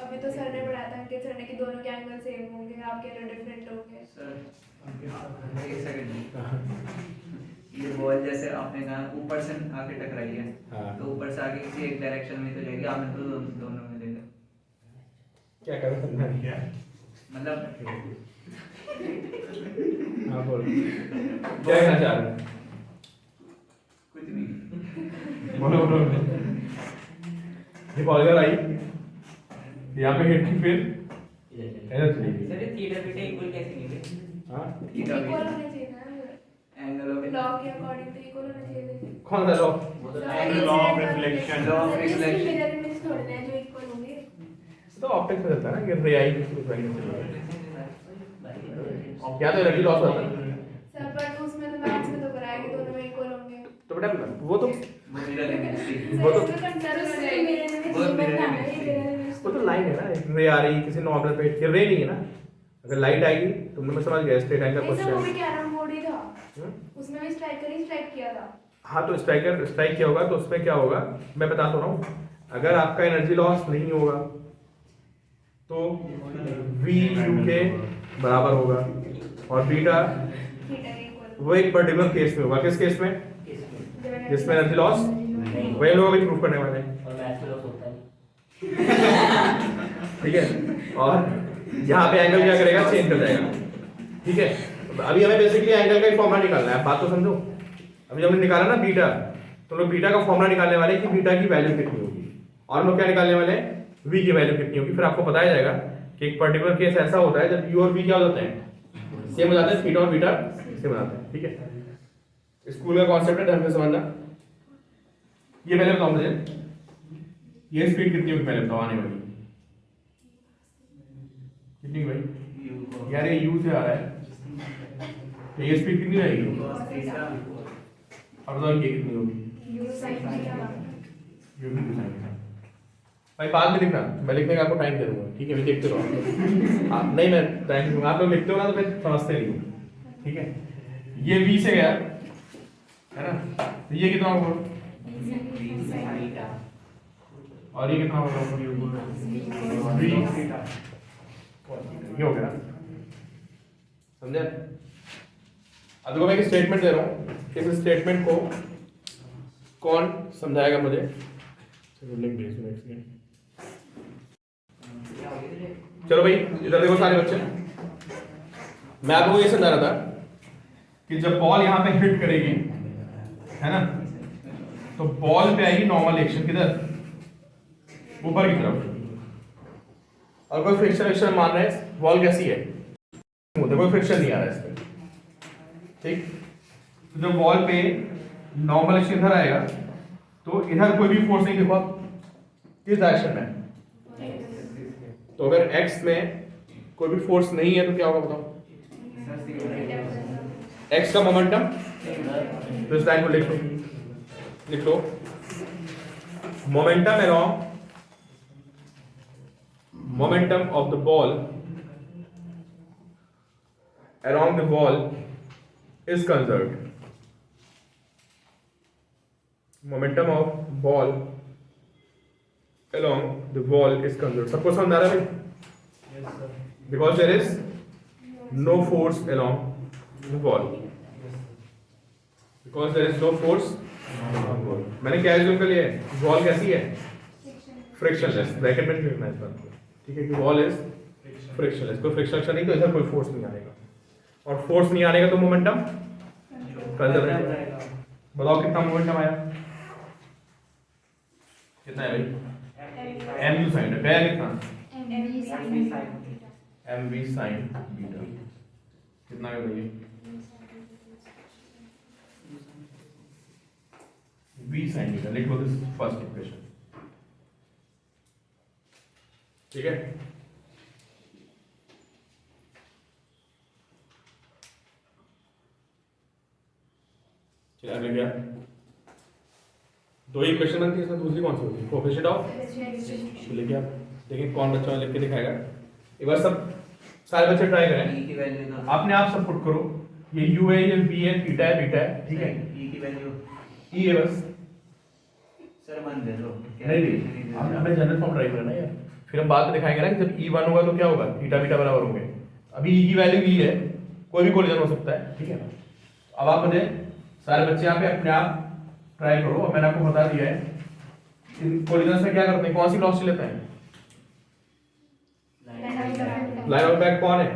अभी तो सर ने पढ़ाया था कि सर ने कि दोनों के एंगल सेम होंगे, आपके एंगल डिफरेंट होंगे। सर एक सेकंड, ये बॉल जैसे आपने कहा ऊपर से आके टकराई है, हाँ। तो ऊपर से आके किसी एक डायरेक्शन में तो जाएगी, आपने तो दोनों में देखा। क्या कर सकते हैं, क्या मतलब हाँ बोलो, क्या कहना चाह रहे हैं, कुछ नहीं। बोलो बोलो। ये बॉल आई, यहाँ पे हिट की, फिर ऐसा चली गई। सर ये थीटा बीटा इक्वल कैसे नहीं हुए? हाँ, थीटा इक्वल होने चाहिए ना एंगल ऑफ लॉ के अकॉर्डिंग, तो इक्वल होना चाहिए। कौन सा law, Law of reflection. Law of reflection. Mirror image थोड़े ना जो इक्वल होंगे। तो ऑप्टिक्स में चलता है ना कि रे आई की क्या तो एनर्जी लॉस होता है। सर बट उसमें तो मैथ्स में तो कराया कि दोनों में इक्वल होंगे। तो बेटा वो तो मिरर इमेज थी। वो तो वो तो लाइन है ना, एक रे आ रही किसी नॉर्मल पे, ये रे नहीं है ना। अगर लाइट आएगी तुमने, मैं समझ गया स्ट्रेट लाइन का ऐसा वो भी क्वेश्चन। कैरम बोर्ड ही था, उसमें भी स्ट्राइकर ही स्ट्राइक किया था। हाँ, तो स्ट्राइकर स्ट्राइक किया होगा, तो उसमें क्या होगा मैं बता तो रहा हूँ। अगर आपका एनर्जी लॉस नहीं होगा तो वी यू के बराबर होगा, और बीटा थीटा के इक्वल। वो एक पर्टिकुलर केस में होगा। किस केस में, जिसमें एनर्जी लॉस, वही लोग अभी प्रूफ करने वाले हैं। और मैथ्स में लॉस होता है। ठीक है, और यहाँ पे एंगल क्या करेगा, चेंज कर जाएगा। ठीक है, अभी हमें बेसिकली एंगल का एक फॉर्मूला निकालना है, बात तो समझो। अभी हमने निकाला ना बीटा, तो लोग बीटा का फॉर्मूला निकालने वाले हैं कि बीटा की वैल्यू कितनी होगी, और लोग क्या निकालने वाले हैं, वी की वैल्यू कितनी होगी। फिर आपको बताया जाएगा कि एक पर्टिकुलर केस ऐसा होता है जब यू और वी क्या हो जाते हैं, सेम हो जाते हैं, थीटा और बीटा सेम हो जाते हैं। ठीक है, स्कूल का कॉन्सेप्ट है, ढंग से समझना। ये पहले बताओ मुझे, ये स्पीड कितनी होगी पहले बताओ, आने वाली कितनी भाई, यार ये यू से आ रहा है, तो ये स्पीड कितनी आएगी, अब बताओ ये कितनी होगी, यू साइन थीटा। यू की साइन। भाई बाद में लिखना, मैं लिखने का आपको टाइम दे दूंगा। ठीक है, मैं देखते रहो आप नहीं, मैं टाइम दूंगा, आप लोग लिखते हो ना तो फिर समझते नहीं हो। ठीक है, ये वी से गया है ना, तो ये कितना होगा, और ये कितना होगा, वी ये हो गया, समझे। अब देखो मैं एक स्टेटमेंट दे रहा हूँ, इस स्टेटमेंट को कौन समझाएगा मुझे? चलो भाई इधर देखो सारे बच्चे, मैं आपको ये समझा रहा था कि जब बॉल यहाँ पे हिट करेगी, है ना, तो बॉल पे आएगी नॉर्मल एक्शन किधर, ऊपर की तरफ, और कोई फ्रिक्शन एक्शन मान रहे हैं, बॉल कैसी है, कोई फ्रिक्शन नहीं आ रहा है इस पे, ठीक। तो जब बॉल पे नॉर्मल एक्शन इधर आएगा तो इधर कोई भी फोर्स नहीं, देखो आप किस डायरेक्शन में, तो अगर एक्स में कोई भी फोर्स नहीं है तो क्या होगा बताओ, एक्स का मोमेंटम, तो इस लाइन को लिख लो momentum along, momentum of the ball along the wall is conserved. Momentum of ball along the wall is conserved. सबको समझ आ रहा है भाई? Yes, sir. Because there is no force along the wall. Because there is no force along the wall. मैंने क्या assume कर लिया है? Wall कैसी है? Frictionless. ब्रैकेट में लिखना है इस बात को, ठीक है, कि वॉल इज फ्रिक्शनलेस, कोई फ्रिक्शन नहीं, तो इधर कोई फोर्स नहीं आएगा, और फोर्स नहीं आने का तो मोमेंटम कंजर्व रहेगा। बताओ कितना मोमेंटम आया, कितना है भाई, एम यू साइन है, गया कितना, एम वी साइन बीटा, कितना है भाई, वी साइन बीटा, लिख लो दिस फर्स्ट इक्वेशन, ठीक है। चलिए आगे क्या, दो ही क्वेश्चन बनती है इसमें, दूसरी कौन सी होती है, कोएफिशिएंट ऑफ, चलिए क्या देखिए कौन बच्चा लिख के दिखाएगा, एक बार सब सारे बच्चे ट्राई करें, ई की वैल्यू आपने आप सब पुट करो, ये u है, ये v है, थीटा है, बीटा है, ठीक है, ई की वैल्यू e है बस, सर मान दे दो, नहीं हमें जनरल फॉर्म ट्राई करना है यार, फिर हम बाद में दिखाएंगे ना कि जब E1 होगा तो क्या होगा, थीटा बीटा बराबर होंगे, अभी E की वैल्यू E है, कोई भी कोलिजन हो सकता है, ठीक है। अब आप मुझे सारे बच्चे यहाँ पे अपने आप ट्राई करो, और मैंने आपको बता दिया है इन कोलिजन में क्या करते हैं, कौन सी वेलोसिटी लेते हैं, लाइन ऑफ इम्पैक्ट कौन है,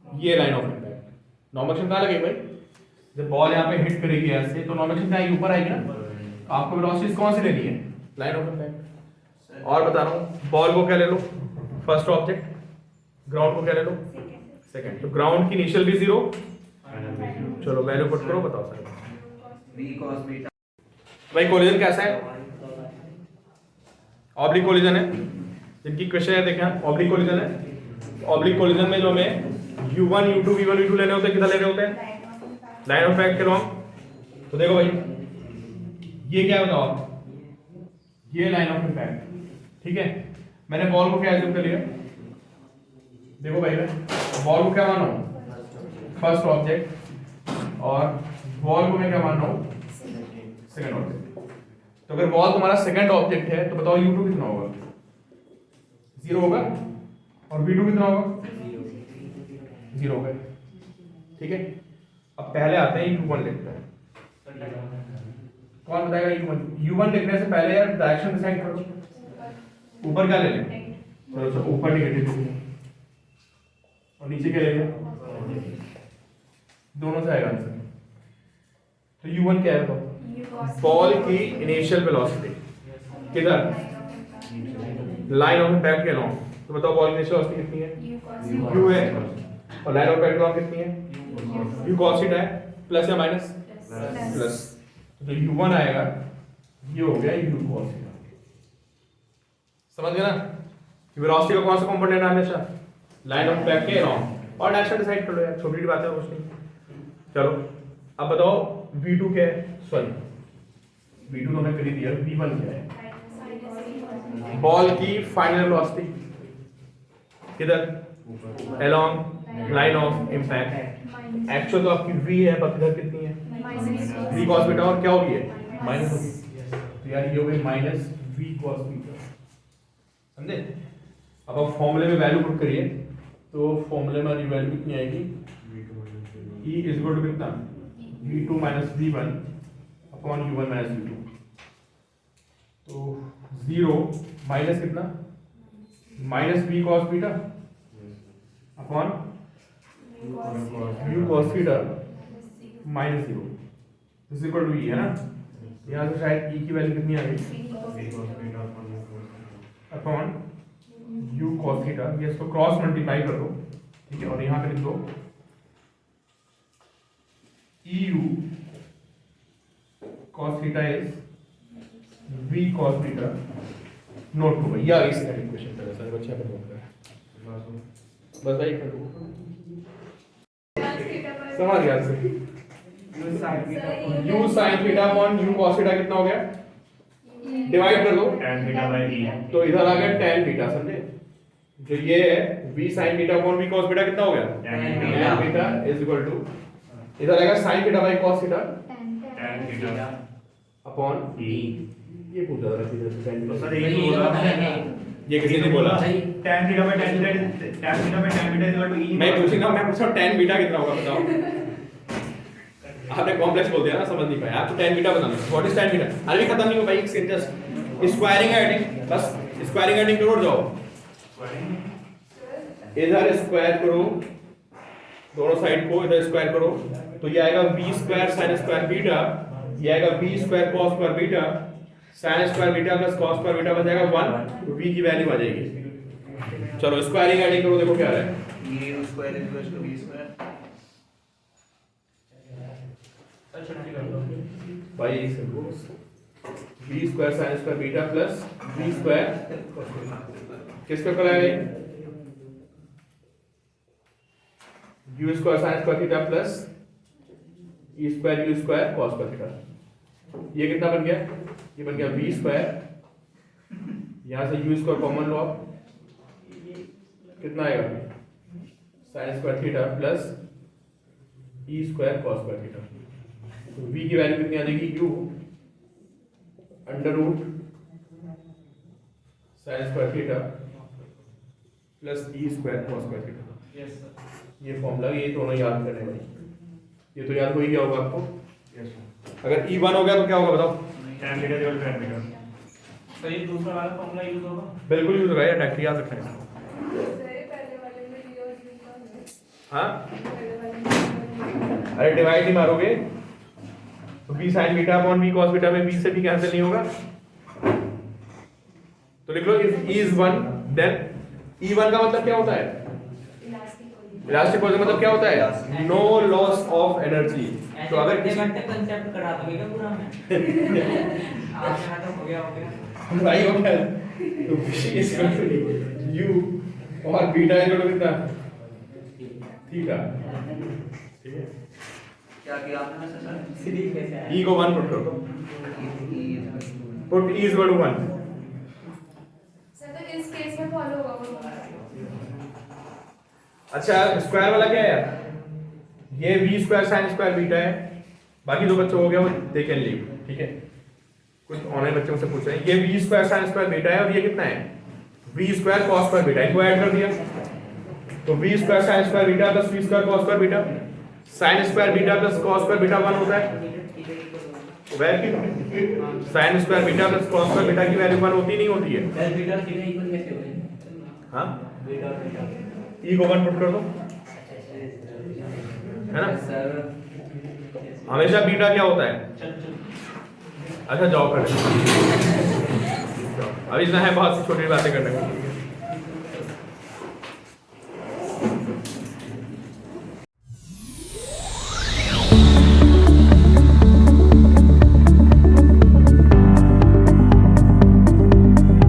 ये line of impact, normal action कहाँ लगेगी भाई, जब बॉल यहाँ पे हिट करेगी ऐसे तो नॉर्मल एक्शन कहाँ ऊपर आएगी ना, आपको वेलोसिटी कौन सी लेनी है, लाइन ऑफ इम्पैक्ट। और बता रहा हूँ, बॉल को क्या ले लो, फर्स्ट ऑब्जेक्ट, ग्राउंड को क्या ले लो, सेकंड, तो ग्राउंड की इनिशियल भी जीरो, चलो वैल्यू पुट करो, बताओ सर, v cos बीटा, भाई कोलिजन कैसा है, ऑब्लिक कोलिजन है, जिनकी क्वेश्चन है देखें, ऑब्लिक कोलिजन है, ऑब्लिक कोलिजन में जो हमें u1 u2 v1 v2 लेने होते हैं, कितना लेने होते हैं, लाइन ऑफ इम्पैक्ट के लॉन्ग, तो देखो भाई ये क्या बताओ आप, ये लाइन ऑफ इम्पैक्ट, ठीक है, मैंने बॉल को क्या एज्यूम कर लिया, देखो भाई मैं बॉल को क्या मान रहा हूँ, फर्स्ट ऑब्जेक्ट, और बॉल को मैं क्या मान रहा हूँ, सेकंड ऑब्जेक्ट, तो अगर बॉल तुम्हारा सेकंड ऑब्जेक्ट है तो बताओ u2 कितना होगा, 0 होगा, और v2 कितना होगा, 0 होगा, ठीक है। अब पहले आते हैं u1 लिखते हैं, कौन बताएगा u1 लिखने से पहले यार डायरेक्शन डिसाइड करो, ऊपर क्या ले लें, चलो ऊपर नेगेटिव और नीचे क्या ले लें, दोनों से आएगा आंसर, तो u1 क्या है, तो बॉल की इनिशियल वेलोसिटी किधर, लाइन ऑफ इम्पैक्ट के अलॉन्ग, तो बताओ बॉल की इनिशियल वेलोसिटी कितनी है, u है, और लाइन ऑफ इम्पैक्ट अलॉन्ग कितनी है, u cos थीटा है, प्लस या माइनस, प्लस, तो जो u1 आएगा ये हो गया u cos थीटा, समझ गए ना कि वेलोसिटी का कौन सा कंपोनेंट है हमेशा, लाइन ऑफ इम्पैक्ट के अलॉन्ग, और डायरेक्शन डिसाइड कर लो यार, छोटी बात है कुछ नहीं। चलो अब बताओ v2 क्या है, सॉरी v2 तो हमने कर ही दिया, v1 क्या है, बॉल की फाइनल वेलोसिटी किधर, along line of impact, actual तो आपकी v है, पर इधर कितनी है, v cos बीटा, और क्या होगी है माइनस होगी, तो यार ये हो गई माइनस v cos बीटा, समझे। अब आप फॉर्मूले में वैल्यू पुट करिए, तो फॉर्मूले में वैल्यू कितनी आएगी, E इज इक्वल टू कितना V2 minus V1 upon U1 minus U2। तो 0 माइनस कितना minus V cos beta upon U cos theta minus 0 is equal to E है ना। यहाँ से शायद E की वैल्यू कितनी आ गई अपॉन U cos थीटा, ये इसको क्रॉस मल्टीप्लाई कर दो, ठीक है, और यहाँ पे लिख दो EU cos theta is V cos theta not to भाई। या इस सेकंड इक्वेशन पे सारे बच्चे अपन नोट करें बस भाई कर दो समझ गया से U sin theta upon U cos theta कितना हो गया डिवाइड कर दो tan थीटा बाय E। तो इधर आ गया tan थीटा, समझे। जो ये है V sin theta upon V cos theta कितना हो गया tan tan theta is equal to इधर आएगा sin theta by cos theta tan theta upon E। ये पूछा था सीधे से tan तो थीटा। सर एक बोला ये किसी ने बोला tan theta by tan theta is equal to E। मैं पूछूंगा, मैं पूछा tan बीटा कितना होगा बताओ। आपने कॉम्प्लेक्स बोल दिया ना, समझ नहीं पाया। आपको tan बीटा बताना है। What is tan beta? अरे भी खत्म नहीं हो भाई, एक जस्ट स्क्वायरिंग एडिंग, बस स्क्वायरिंग एडिंग करो और जाओ। इधर स्क्वायर करो दोनों साइड को, इधर स्क्वायर करो तो ये आएगा v square sin square beta, ये आएगा v square cos square beta sin square beta plus cos square beta बन जाएगा 1, तो v की वैल्यू आ जाएगी। चलो स्क्वायरिंग एडिंग करो, देखो क्या आ रहा है। u square is equal to v square भाई इसे v square sin square beta plus v square किसका कर आएगा u square sin square theta plus e square u square cos square theta. ये कितना बन गया? ये बन गया v स्क्वायर, यहाँ से u स्क्वायर कॉमन लो आप, कितना आएगा sin square theta plus e square cos square theta. तो v की वैल्यू कितनी आ जाएगी u under root sin square theta plus e square cos square theta. Yes sir. ये फॉर्मूला, ये दोनों याद करने भाई, ये तो याद हो ही गया होगा आपको। अगर e1 हो गया तो क्या होगा बताओ? tan theta is equal to tan theta. Sir ये दूसरा वाला फॉर्मूला यूज होगा? बिल्कुल यूज होगा, ये डायरेक्ट याद रखना है। पहले वाले में v और u का है। हाँ पहले वाले में अरे डिवाइड ही मारोगे तो b sin beta upon b cos beta में b से भी कैंसिल नहीं होगा, तो लिख लो if e is 1 then e1 का मतलब क्या होता है? इलास्टिक पोजीशन मतलब क्या होता है? No loss of energy. तो अगर किसी कंसेप्ट करा दोगे क्या पूरा मैं? आपने खत्म हो गया भाई हो गया तो इस u और बीटा इज इक्वल टू कितना थीटा, ठीक है। क्या किया आपने सर? सीधी कैसे आया? e को 1 पुट करो, put e is equal to 1। Sir तो इस केस में फॉलो होगा वो। अच्छा स्क्वायर वाला क्या है यार? ये v square sin square beta है, बाकी दो बच्चों हो गया वो दे कैन लीव, ठीक है। कुछ ऑनलाइन बच्चों से पूछ रहे हैं, ये v square sin square beta है और ये कितना है? v square cos square beta, इनको ऐड कर दिया तो v square sin square beta plus v square cos square beta, sin square beta plus cos square beta 1 होता है। Value sin square beta plus cos square beta की value 1 होती नहीं होती है? सर बीटा थीटा इक्वल कैसे होगा? हाँ बीटा थीटा e को 1 पुट कर दो, है ना। सर हमेशा बीटा क्या होता है? चल चल अच्छा जाओ कर लेते हैं। अभी इतना है, बहुत सी छोटी बातें करने को।